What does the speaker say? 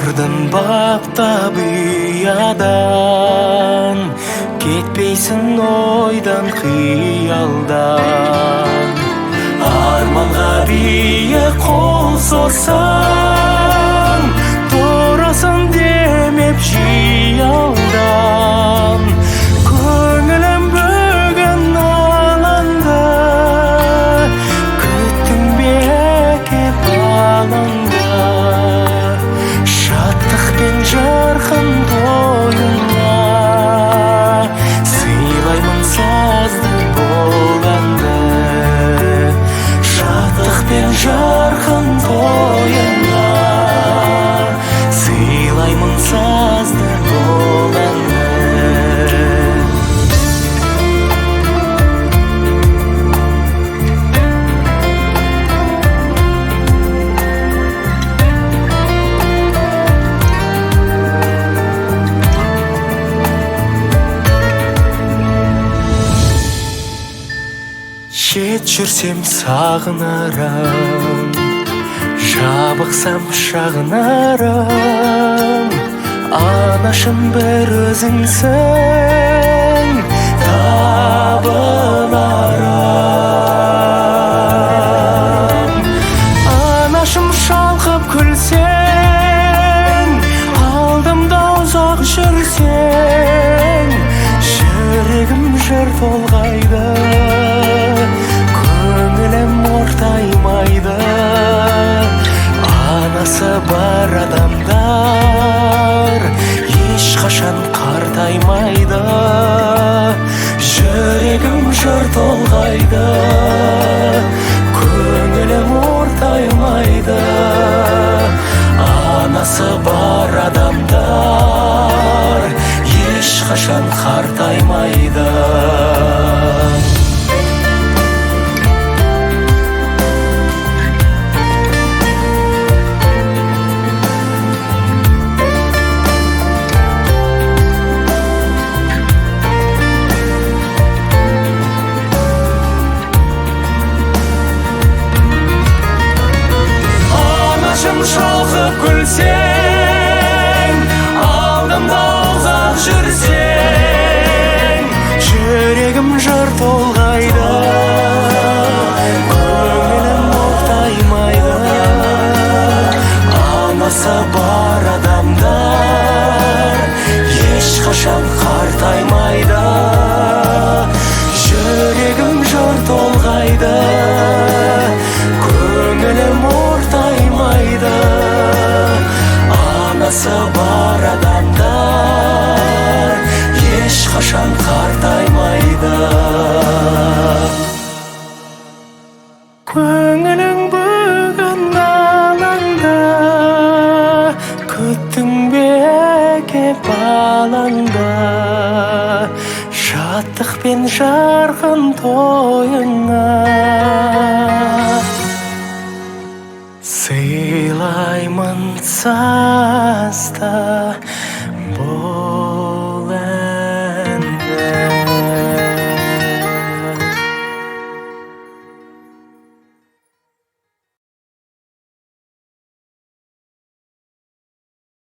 бардым баптап ұядан, кетпейсің ойдан қиялдан. Арманға биік қол созсаң, тұрасың демеп жиялдан. Көңілім бүгін алаңда, күттің бе кеп алаңда. Шаттық пен жарқын тойыңа, сыйлаймын сазды болғанды. Шаттық пен жарқын тойыңа, сыйлаймын сазды болғанды. Шет жүрсем сағынарым, жабықсам шағынарым. Анашым бір өзіңсің, табынарым. Анашым шалқып күлсең, алдымда ұзақ жүрсең, жүрегім жыр толғайды, көңілім ортаймайды. Анасы бар адамдар ешқашан қартаймайды. Жүрегім жыр толғайды, көңілім ортаймайды. Анасы бар адамдар ешқашан қартаймайды. Шалқып күлсең, алдымда ұзақ жүрсең, жүрегім жыр толғайды, көңілім ортаймайды. Анасы бар адамдар ешқашан қартаймайды. Жүрегім жыр толғайды, көңілім ортаймайды. Анасы бар адамдар ешқашан қартаймайды. Көңілің бүгін алаңда, күттің бе кеп алаңда. Шаттық пен жарқын тойыңа, сыйлаймын сазды